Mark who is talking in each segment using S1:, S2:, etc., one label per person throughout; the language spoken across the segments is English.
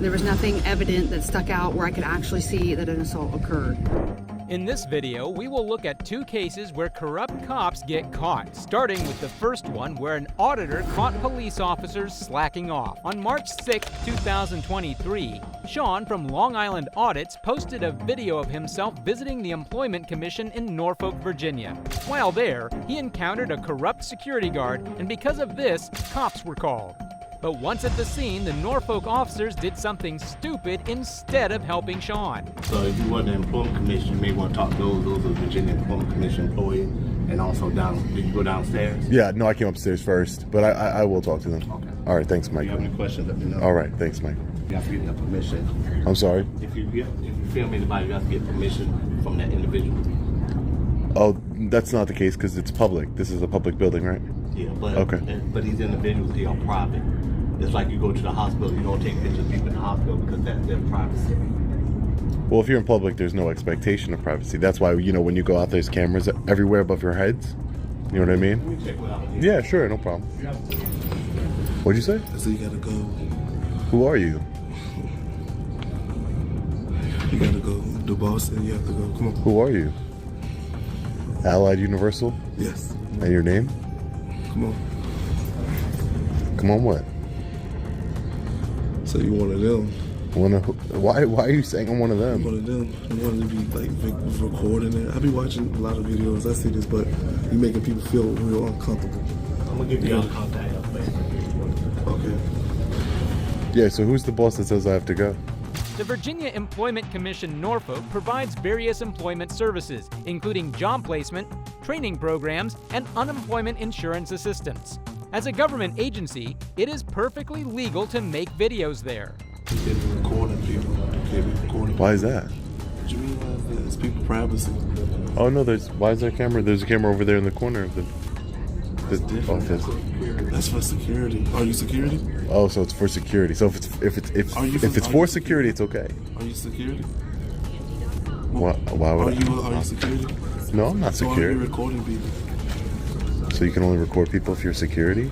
S1: There was nothing evident that stuck out where I could actually see that an assault occurred.
S2: In this video, we will look at two cases where corrupt cops get caught, starting with the first one where an auditor caught police officers slacking off. On March 6, 2023, Sean from Long Island Audits posted a video of himself visiting the Employment Commission in Norfolk, Virginia. While there, he encountered a corrupt security guard, and because of this, cops were called. But once at the scene, the Norfolk officers did something stupid instead of helping Sean.
S3: So if you want the Employment Commission, you may want to talk to those are Virginia Employment Commission employees, and also did you go downstairs?
S4: Yeah, no, I came upstairs first, but I will talk to them.
S3: Okay.
S4: All right, thanks, Mike.
S3: If you have any questions, let me know.
S4: All right, thanks, Mike.
S3: You have to get their permission.
S4: I'm sorry?
S3: If you film anybody, you have to get permission from that individual.
S4: Oh, that's not the case because it's public. This is a public building, right?
S3: Yeah, but
S4: okay.
S3: But these individuals, they are private. It's like you go to the hospital, you don't take pictures of people in the hospital because that's their privacy.
S4: Well, if you're in public, there's no expectation of privacy. That's why, when you go out, there's cameras everywhere above your heads. You know what I mean?
S3: Let me check what out here.
S4: Yeah, sure, no problem. What'd you say?
S5: So you gotta go.
S4: Who are you?
S5: You gotta go. The boss said you have to go. Come on.
S4: Who are you? Allied Universal?
S5: Yes.
S4: And your name?
S5: Come on.
S4: Come on, what?
S5: So you one of them?
S4: Why are you saying I'm one of them?
S5: One of them. You wanted to be like recording it. I be watching a lot of videos. I see this, but you making people feel real uncomfortable.
S3: I'm gonna give you all contact information.
S5: Okay.
S4: Yeah, so who's the boss that says I have to go?
S2: The Virginia Employment Commission Norfolk provides various employment services, including job placement, training programs, and unemployment insurance assistance. As a government agency, it is perfectly legal to make videos there.
S5: You can't be recording people. You can't be recording.
S4: Why is that?
S5: What do you mean? It's people privacy.
S4: Oh no, why is there a camera? There's a camera over there in the corner of the
S5: Different.
S4: office.
S5: That's for security. Are you security?
S4: Oh, so it's for security. So if it's for security, it's okay.
S5: Are you security?
S4: Why would
S5: Are you security?
S4: No, I'm not
S5: So are
S4: security.
S5: you recording people?
S4: So you can only record people if you're security?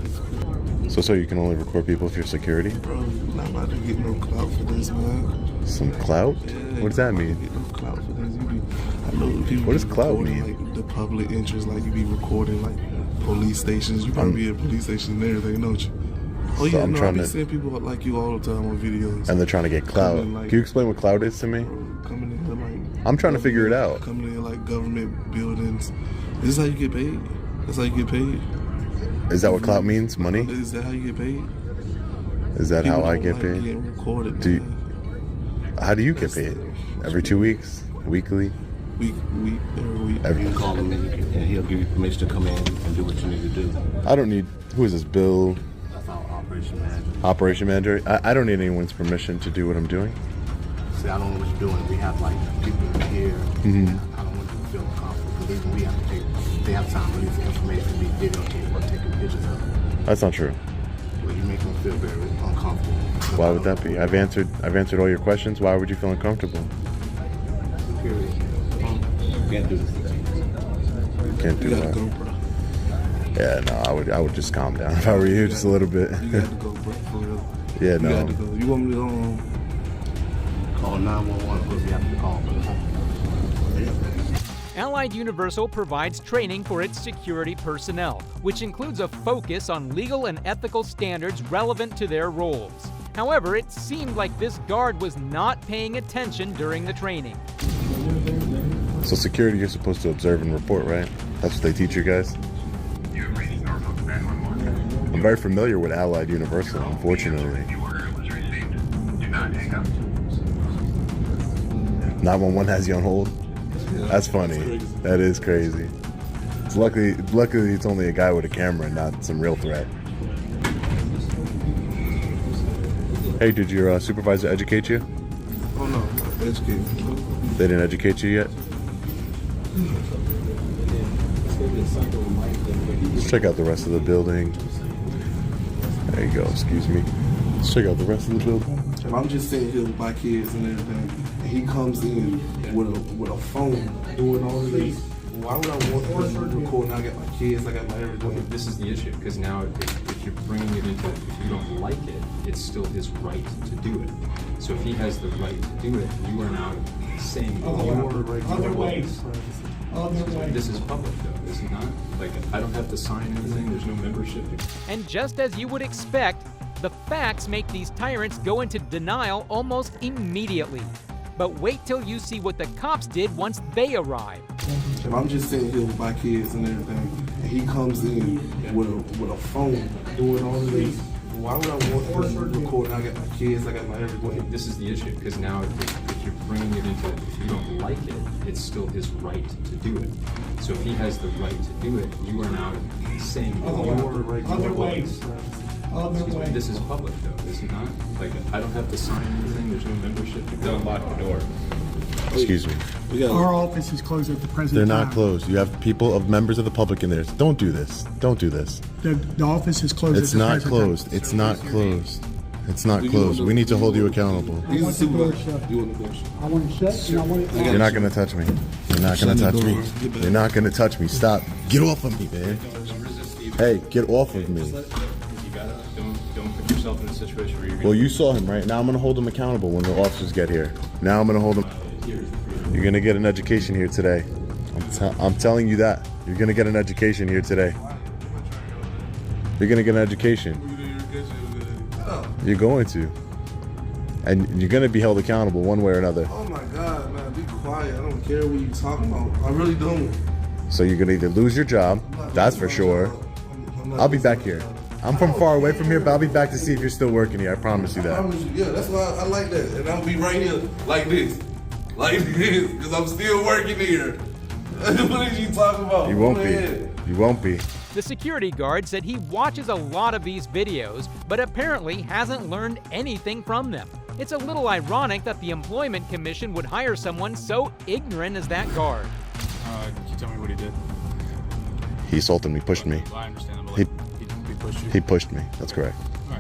S4: So you can only record people if you're security?
S5: Bro, you're not about to get no clout for this, man.
S4: Some clout?
S5: Yeah,
S4: What does that
S5: you
S4: mean?
S5: get no clout for this. I know people.
S4: What does
S5: be
S4: clout
S5: recording,
S4: mean?
S5: Like the public interest, like you be recording like police stations. You probably be at police stations and everything, don't you? Oh yeah,
S4: I'm
S5: no, I
S4: trying
S5: be
S4: to-
S5: seeing people like you all the time on videos.
S4: And they're trying to get clout.
S5: Coming, like-
S4: Can you explain what clout is to me?
S5: Coming in like.
S4: I'm trying to figure it out.
S5: Coming in like government buildings. This is how you get paid. That's how you get paid.
S4: Is that what clout means? Money?
S5: Is that how you get paid?
S4: Is that
S5: People
S4: how I
S5: don't
S4: get
S5: like
S4: paid?
S5: getting recorded.
S4: Do you-
S5: man.
S4: How do you get paid? Every 2 weeks? Weekly?
S5: Week, every week.
S4: Every-
S3: You can call him and he'll give you permission to come in and do what you need to do.
S4: I don't need... Who is this? Bill?
S3: That's our operation manager.
S4: Operation manager? I don't need anyone's permission to do what I'm doing.
S3: See, I don't know what you're doing. We have like people here.
S4: Mhm.
S3: I don't want you to feel uncomfortable because even we have to they have time to release the information, be videotaped or taking pictures of it.
S4: That's not true.
S3: Well, you make them feel very uncomfortable.
S4: Why would that be? I've answered all your questions. Why would you feel uncomfortable?
S3: Security. Can't do this.
S4: Can't do
S5: You gotta
S4: that.
S5: go, bro.
S4: Yeah, no, I would just calm down if I were you, just a little bit.
S5: You got to go, bro, for real.
S4: Yeah,
S5: You
S4: no.
S5: got to go. You want me to
S3: Call 911 because we have to call for the phone.
S2: Allied Universal provides training for its security personnel, which includes a focus on legal and ethical standards relevant to their roles. However, it seemed like this guard was not paying attention during the training.
S4: So security, you're supposed to observe and report, right? That's what they teach you guys? I'm very familiar with Allied Universal, unfortunately. 911 has you on hold? That's funny. That is crazy. It's luckily it's only a guy with a camera and not some real threat. Hey, did your supervisor educate you?
S5: Oh no, educate me.
S4: They didn't educate you yet? Let's check out the rest of the building. There you go, excuse me. Let's check out the rest of the building.
S5: If I'm just sitting here with my kids and everything, and he comes in with a phone doing all of this, why would I want to record? I got my kids, I got my everything.
S6: This is the issue, because now if if you're bringing it into, if you don't like it, it's still his right to do it. So if he has the right to do it, you are now saying your ways. This is public though, is it not? Like, I don't have to sign anything, there's no membership.
S2: And just as you would expect, the facts make these tyrants go into denial almost immediately. But wait till you see what the cops did once they arrived.
S5: If I'm just sitting here with my kids and everything, and he comes in with a phone doing all of this, why would I want to record? I got my kids, I got my everything.
S6: This is the issue, because now if you're bringing it into, if you don't like it, it's still his right to do it. So if he has the right to do it, you are now saying your ways. This is public though, is it not? Like, I don't have to sign anything, there's no membership. Don't lock the door.
S4: Excuse me.
S7: Our office is closed at the present
S4: They're
S7: time.
S4: not closed. You have people of members of the public in there. Don't do this. Don't do this.
S7: The office is closed
S4: It's
S7: at the
S4: not
S7: present time.
S4: closed. It's not closed. It's not closed. We need to hold you accountable.
S5: He's a supervisor. You want the door shut?
S7: I want to shut and I want it.
S4: You're not gonna touch me. You're not gonna touch me. You're not gonna touch me. Stop. Get off of me, man. Hey, get off of me.
S6: You gotta, don't put yourself in a situation where you're
S4: Well, you saw him, right? Now I'm gonna hold him accountable when the officers get here. Now I'm gonna hold him. You're gonna get an education here today. I'm telling you that. You're gonna get an education here today. You're gonna get an education. You're going to. And you're gonna be held accountable one way or another.
S5: Oh my God, man, be quiet. I don't care what you're talking about. I really don't.
S4: So you're gonna either lose your job, that's for sure. I'll be back here. I'm from far away from here, but I'll be back to see if you're still working here. I promise you that.
S5: Yeah, that's why I like that. And I'll be right here like this. Like this, because I'm still working here. What are you talking about?
S4: You won't
S5: Go ahead.
S4: be. You won't be.
S2: The security guard said he watches a lot of these videos, but apparently hasn't learned anything from them. It's a little ironic that the Employment Commission would hire someone so ignorant as that guard.
S6: Can you tell me what he did?
S4: He assaulted me, pushed me.
S6: I understand.
S4: He
S6: pushed you.
S4: He pushed me. That's correct.
S6: All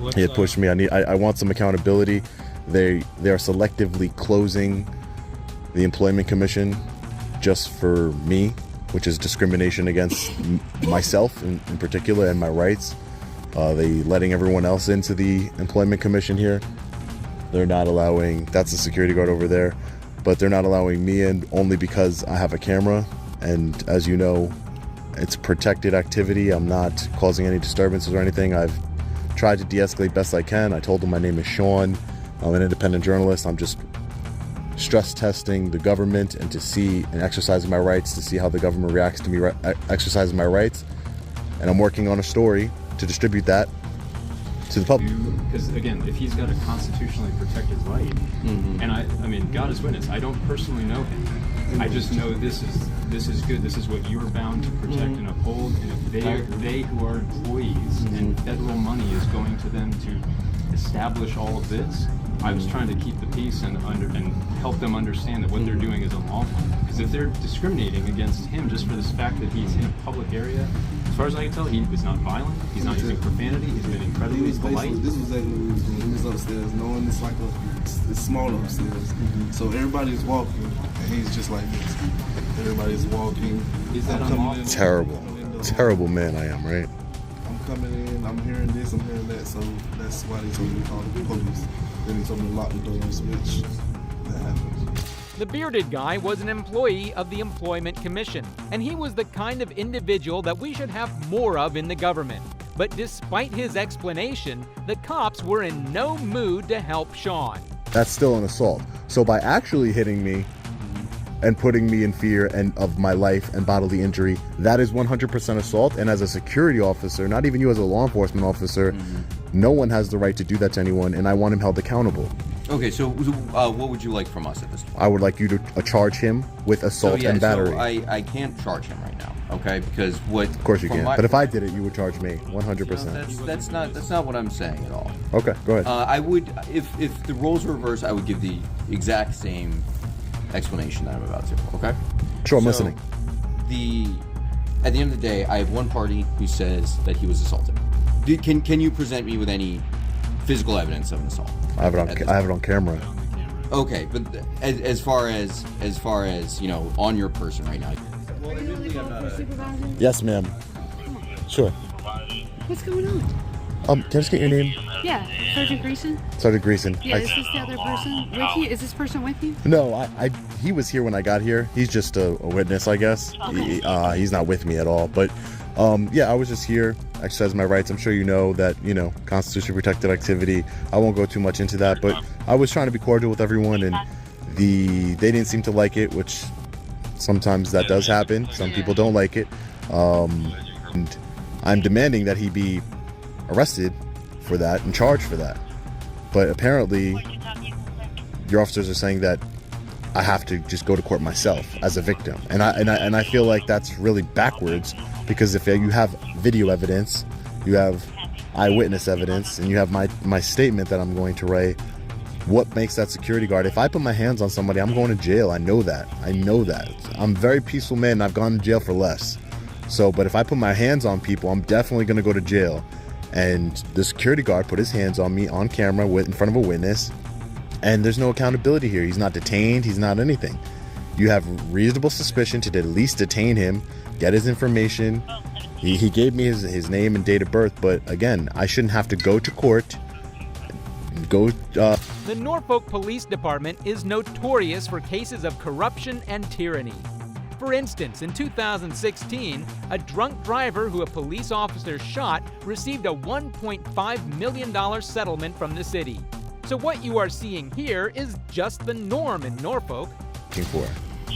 S6: right.
S4: He had pushed me. I want some accountability. They are selectively closing the Employment Commission just for me, which is discrimination against myself in particular and my rights. They letting everyone else into the Employment Commission here. They're not allowing, that's the security guard over there, but they're not allowing me in only because I have a camera. And as you know, it's protected activity. I'm not causing any disturbances or anything. I've tried to de-escalate best I can. I told them my name is Sean. I'm an independent journalist. I'm just stress testing the government and to see and exercising my rights, to see how the government reacts to me exercising my rights. And I'm working on a story to distribute that to the public.
S6: Because again, if he's got a constitutionally protected right, and I mean, God is witness, I don't personally know him. I just know this is good. This is what you're bound to protect and uphold. And if they who are employees and federal money is going to them to establish all of this, I was trying to keep the peace and help them understand that what they're doing is unlawful. Because if they're discriminating against him just for this fact that he's in a public area, as far as I can tell, he was not violent. He's not using profanity. He's been incredibly polite.
S5: This was exactly what he was doing. He was upstairs, knowing it's like it's small upstairs. So everybody's walking, and he's just like this. Everybody's walking.
S6: Is that unlawful?
S4: Terrible man I am, right?
S5: I'm coming in, I'm hearing this, I'm hearing that, so that's why they told me to call the police. Then they told me to lock the doors, which that happened.
S2: The bearded guy was an employee of the Employment Commission, and he was the kind of individual that we should have more of in the government. But despite his explanation, the cops were in no mood to help Sean.
S4: That's still an assault. So by actually hitting me and putting me in fear and of my life and bodily injury, that is 100% assault. And as a security officer, not even you as a law enforcement officer, no one has the right to do that to anyone, and I want him held accountable.
S8: Okay, so what would you like from us at this point?
S4: I would like you to charge him with assault and battery.
S8: So I can't charge him right now, okay? Because what?
S4: Of course you can. But if I did it, you would charge me 100%.
S8: That's not what I'm saying at all.
S4: Okay, go ahead.
S8: I would, if the roles were reversed, I would give the exact same explanation that I'm about to. Okay?
S4: Sure, I'm listening.
S8: At the end of the day, I have one party who says that he was assaulted. Can you present me with any physical evidence of an assault?
S4: I have it on camera.
S8: Okay, but as far as on your person right now.
S4: Yes, ma'am. Sure.
S1: What's going on?
S4: Can I just get your name?
S1: Yeah, Sergeant Greason.
S4: Sergeant Greason.
S1: Yeah, is this the other person with you? Is this person with you?
S4: No, he was here when I got here. He's just a witness, I guess.
S1: Okay.
S4: He's not with me at all. But yeah, I was just here, exercising my rights. I'm sure you know that, constitutionally protected activity. I won't go too much into that, but I was trying to be cordial with everyone, and they didn't seem to like it, which sometimes that does happen. Some people don't like it. And I'm demanding that he be arrested for that and charged for that. But apparently your officers are saying that I have to just go to court myself as a victim, and I feel like that's really backwards, because if you have video evidence, you have eyewitness evidence, and you have my statement that I'm going to write, what makes that security guard? If I put my hands on somebody, I'm going to jail. I know that. I'm a very peaceful man, and I've gone to jail for less. So, but if I put my hands on people, I'm definitely going to go to jail. And the security guard put his hands on me on camera in front of a witness, and there's no accountability here. He's not detained. He's not anything. You have reasonable suspicion to at least detain him, get his information. He gave me his name and date of birth, but again, I shouldn't have to go to court.
S2: The Norfolk Police Department is notorious for cases of corruption and tyranny. For instance, in 2016, a drunk driver who a police officer shot received a $1.5 million settlement from the city. So what you are seeing here is just the norm in Norfolk.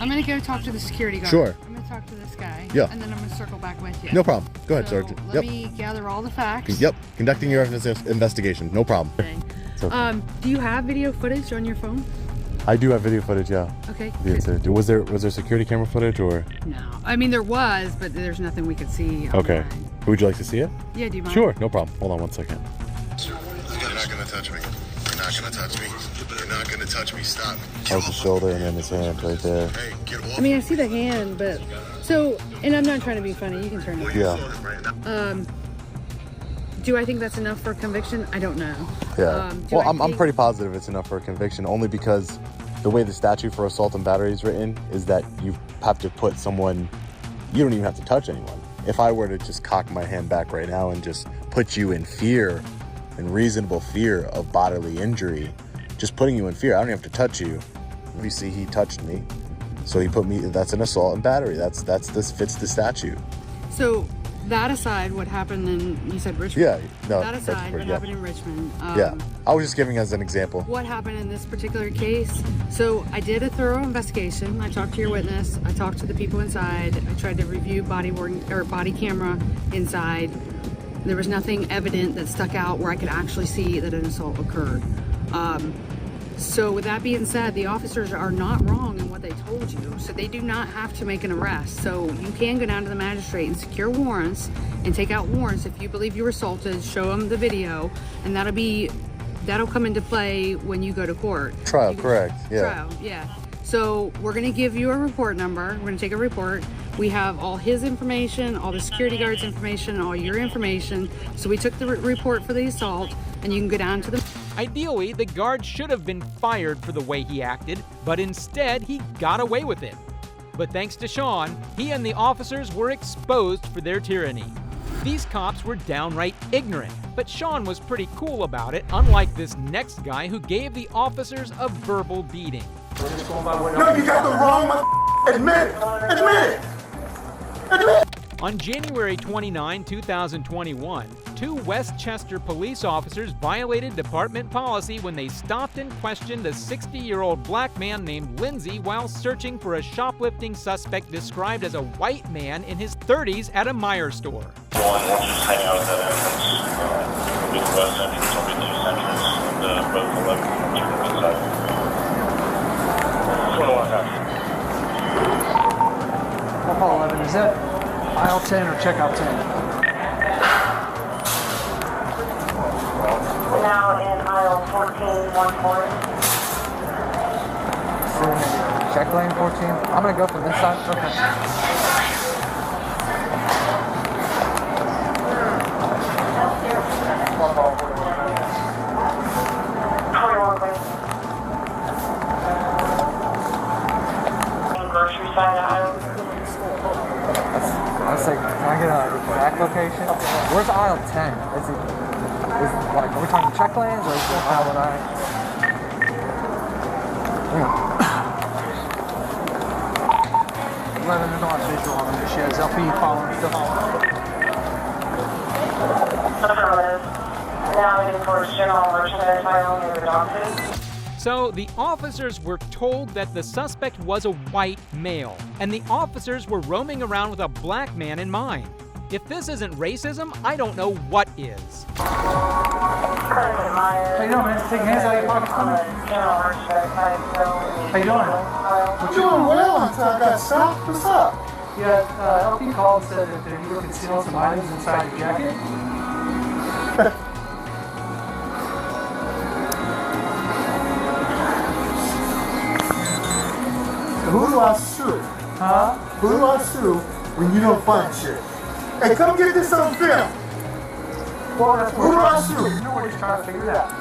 S1: I'm going to go talk to the security guard.
S4: Sure.
S1: I'm going to talk to this guy.
S4: Yeah.
S1: And then I'm going to circle back with you.
S4: No problem. Go ahead,
S1: So
S4: Sergeant.
S1: Let me gather all the facts.
S4: Yep. Conducting your investigation. No problem.
S1: Okay.
S4: Okay.
S1: Do you have video footage on your phone?
S4: I do have video footage, yeah.
S1: Okay.
S4: Was there security camera footage or?
S1: No. I mean, there was, but there's nothing we could see.
S4: Okay.
S1: Online.
S4: Would you like to see it?
S1: Yeah, do you mind?
S4: Sure, no problem. Hold on one second.
S9: You're not gonna touch me. You're not gonna touch me. You're not gonna touch me. Stop.
S4: That was his shoulder and then his hand right there.
S9: Hey, get off.
S1: I mean, I see the hand, but and I'm not trying to be funny. You can turn it.
S4: Yeah.
S1: Do I think that's enough for a conviction? I don't know.
S4: Yeah.
S1: Do I
S4: I'm
S1: think-
S4: pretty positive it's enough for a conviction, only because the way the statute for assault and battery is written is that you have to put someone, you don't even have to touch anyone. If I were to just cock my hand back right now and just put you in fear, in reasonable fear of bodily injury, just putting you in fear, I don't even have to touch you. You see, he touched me, so he put me, that's an assault and battery. This fits the statute.
S1: So that aside, what happened in, you said Richmond?
S4: Yeah, no.
S1: That aside, what
S4: yeah.
S1: happened in Richmond?
S4: Yeah, I was just giving as an example.
S1: What happened in this particular case? So I did a thorough investigation. I talked to your witness. I talked to the people inside. I tried to review body camera inside. There was nothing evident that stuck out where I could actually see that an assault occurred. So with that being said, the officers are not wrong in what they told you. So they do not have to make an arrest. So you can go down to the magistrate and secure warrants and take out warrants if you believe you were assaulted, show them the video, and that'll come into play when you go to court.
S4: Trial, correct, yeah.
S1: Trial, yeah. So we're gonna give you a report number. We're gonna take a report. We have all his information, all the security guard's information, all your information. So we took the report for the assault, and you can go down to the...
S2: Ideally, the guard should have been fired for the way he acted, but instead he got away with it. But thanks to Sean, he and the officers were exposed for their tyranny. These cops were downright ignorant, but Sean was pretty cool about it, unlike this next guy who gave the officers a verbal beating.
S9: No, you got the wrong. Admit it. Admit it. Admit it.
S2: On January 29, 2021, 2 Westchester police officers violated department policy when they stopped and questioned a 60-year-old black man named Lindsay while searching for a shoplifting suspect described as a white man in his 30s at a Meijer store.
S10: We'll just hang out at that entrance. It'll be the west entrance, it'll be the east entrance, both 11 turn inside.
S11: I'll call 11. Is that aisle 10 or checkout 10?
S12: Now in aisle 14, 140.
S11: Check lane 14. I'm going to go from this side. Okay.
S12: Grocery side aisle.
S11: I say, can I get a exact location? Where's aisle 10? Is like, are we talking check lanes or is it how would I? Letting them know I'm visual on this shit. Is LP following stuff?
S12: Affirmative. Now heading towards general merchandise aisle near the dog food.
S2: So the officers were told that the suspect was a white male, and the officers were roaming around with a black man in mind. If this isn't racism, I don't know what is.
S11: How you doing, man? Taking hands out of your pockets for me? How you doing?
S9: I'm doing well until I got stopped. What's up?
S11: Yeah, LP called and said that you were concealing some items inside your jacket.
S9: Who do I sue?
S11: Huh?
S9: Who do I sue when you don't find shit? Hey, come get this on film.
S11: Well, that's
S9: Who do I sue?
S11: You know we're just trying to figure it out.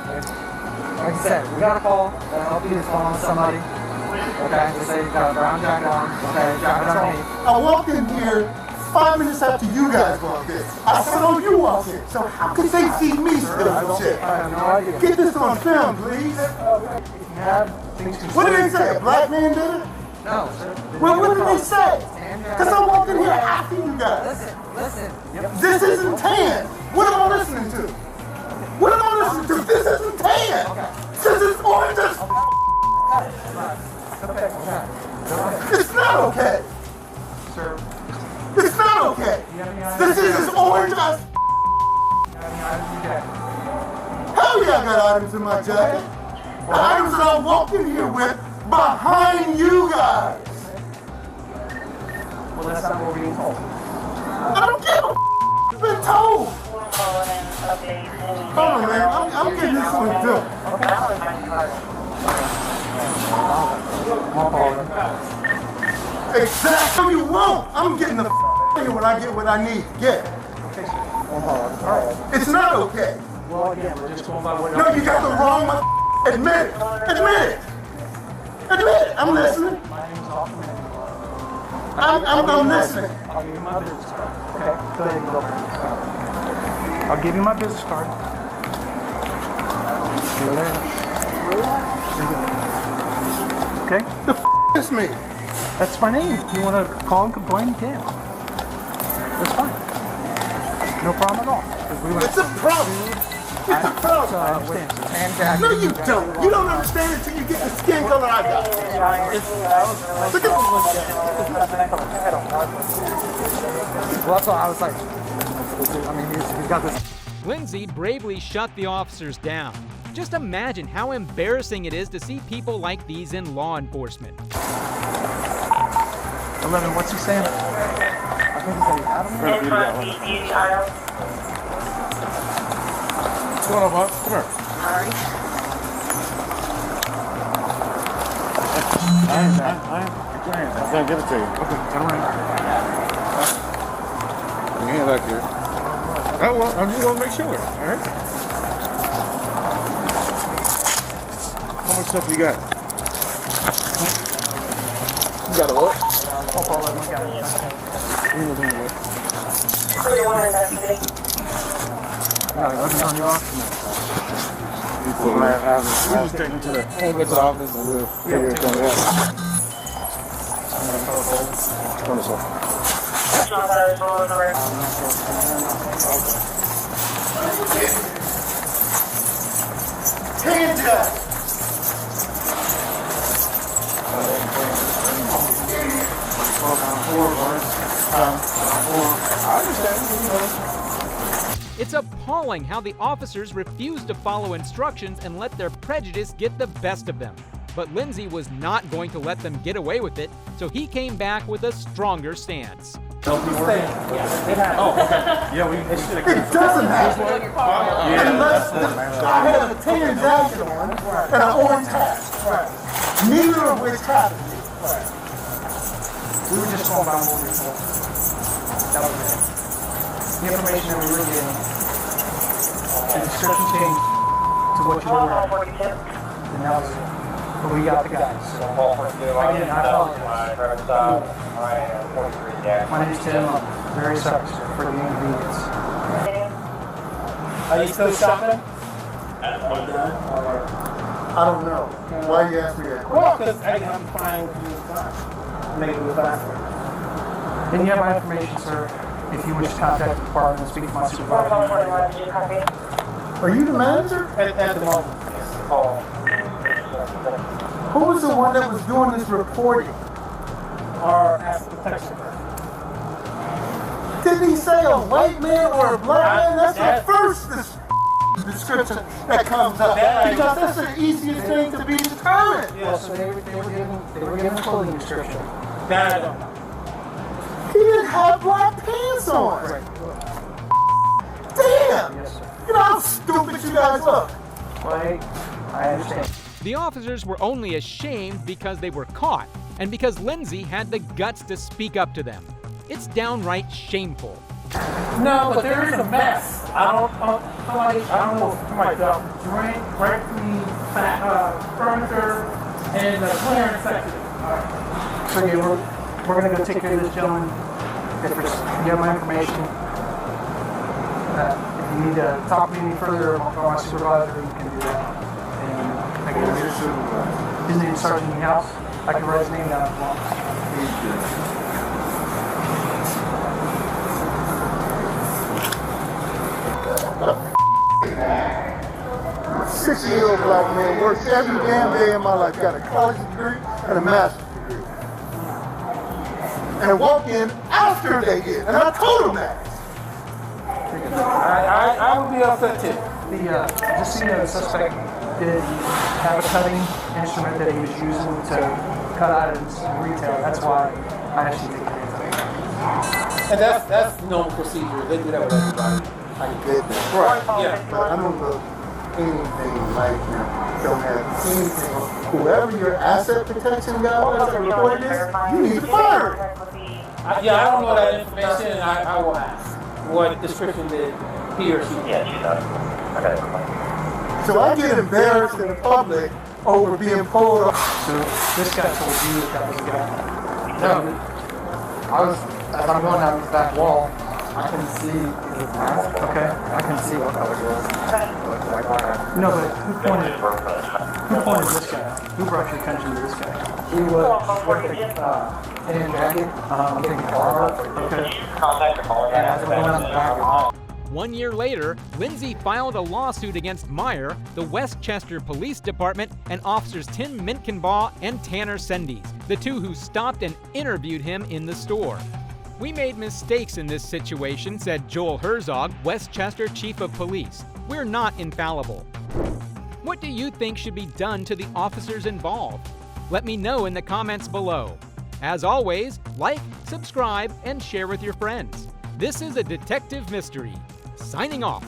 S11: Like I said, we got a call that LP is calling somebody. Okay, they say you got a brown jacket on. Okay, jacket underneath.
S9: I walked in here 5 minutes after you guys walked in. I saw you walk in. So how could they see me stealing shit?
S11: I have no idea.
S9: Get this on film, please. What did they say? A black man did it?
S11: No, sir.
S9: Well, what did they say? Because I walked in here after you guys.
S11: Listen.
S9: This isn't tan. What am I listening to? What am I listening to? This isn't tan. This is orange as It's not okay.
S11: Sir.
S9: It's not okay. This is as orange as Hell yeah, I got items in my jacket. The items that I walked in here with behind you guys.
S11: Well, that's not what we're being told.
S9: I don't give a You've been told. Hold on, man. I'm getting this one too. Exactly. No, you won't. I'm getting the here when I get what I need to get. It's not okay.
S11: Well, again, we're just going by what.
S9: No, you got the wrong one. Admit it. Admit it. Admit it. I'm listening.
S11: My name's Austin.
S9: I'm listening.
S11: I'll give you my business card. Okay, go ahead and go. I'll give you my business card. Okay?
S9: The is me.
S11: That's my name. If you want to call and complain, you can. That's fine. No problem at all.
S9: It's a problem. It's a problem.
S11: I understand.
S9: No, you don't. You don't understand it until you get the skin color I got. Look at
S11: Well, that's why I was like, I mean, he's got this.
S2: Lindsay bravely shut the officers down. Just imagine how embarrassing it is to see people like these in law enforcement.
S11: 11, what's he saying? I think he's like, Adam.
S5: What's going on, boss? Come here. I am. I'm gonna give it to you.
S11: Okay, turn around.
S5: Bring your hand back here. Oh, well, I'm just gonna make sure. All right. How much stuff you got? You got a what? We'll just take him to the office and we'll figure it out. Turn this off.
S9: hands up.
S2: It's appalling how the officers refuse to follow instructions and let their prejudice get the best of them. But Lindsay was not going to let them get away with it, so he came back with a stronger stance.
S9: It doesn't happen unless I have a tan jacket on and an orange hat. Neither of which happened.
S11: We were just going by what we were told. That was it. The information that we were getting, the description changed to what you were wearing. And that was it. But we got the guys. So, again, I apologize. My name is Tim. I'm very sorry for the inconvenience.
S9: Are you still shopping? I don't know. Why you ask me that? Well, because I'm trying to do it fast. Make it faster.
S11: Then you have my information, sir. If you wish to contact the department and speak to my supervisor.
S9: Are you the manager?
S11: At the moment.
S9: Who was the one that was doing this reporting?
S11: Our asset protection.
S9: Didn't he say a white man or a black man? That's the first description that comes up. Because that's the easiest thing to be determined.
S11: Yes, so they were given a clothing description.
S9: That I don't know. He didn't have black pants on.
S11: Right.
S9: Damn!
S11: Yes, sir.
S9: You know how stupid you guys look.
S11: Right? I understand.
S2: The officers were only ashamed because they were caught and because Lindsay had the guts to speak up to them. It's downright shameful.
S11: No, but there is a mess. I don't know if somebody drank the furniture and the clearance section. So yeah, we're gonna go take care of this gentleman. If you have my information, if you need to talk to me any further, I'll call my supervisor. You can do that. And I can get your supervisor. His name's Sergeant House. I can write his name down if you want.
S9: 60-year-old black man works every damn day in my life. Got a college degree and a master's degree. And walk in after they did. And I told them that.
S11: I would be upset too. Just so you know, the suspect did have a cutting instrument that he was using to cut items in retail. That's why I actually take care of it.
S9: And that's normal procedure. They do that with everybody. I did that. Right. Yeah. But I don't know anything like you don't have anything. Whoever your asset protection guy was that reported this, you need to fire him.
S11: I don't know that information, and I will ask what description did he or she.
S10: Yeah, she does. I got it.
S9: So I get embarrassed in the public over being pulled off.
S11: So this guy told you that was a guy.
S13: No. As I'm going down this back wall, I can see his mask.
S11: Okay.
S13: I can see what color it was.
S11: No, but who pointed this guy? Who brought your attention to this guy?
S13: He was wearing a tan jacket. I'm thinking car.
S11: Okay.
S13: And as I'm going down the back wall.
S2: 1 year later, Lindsay filed a lawsuit against Meyer, the Westchester Police Department, and officers Tim Minkenbaugh and Tanner Sendes, the two who stopped and interviewed him in the store. "We made mistakes in this situation," said Joel Herzog, Westchester Chief of Police. "We're not infallible." What do you think should be done to the officers involved? Let me know in the comments below. As always, like, subscribe, and share with your friends. This is a Detective Mystery. Signing off.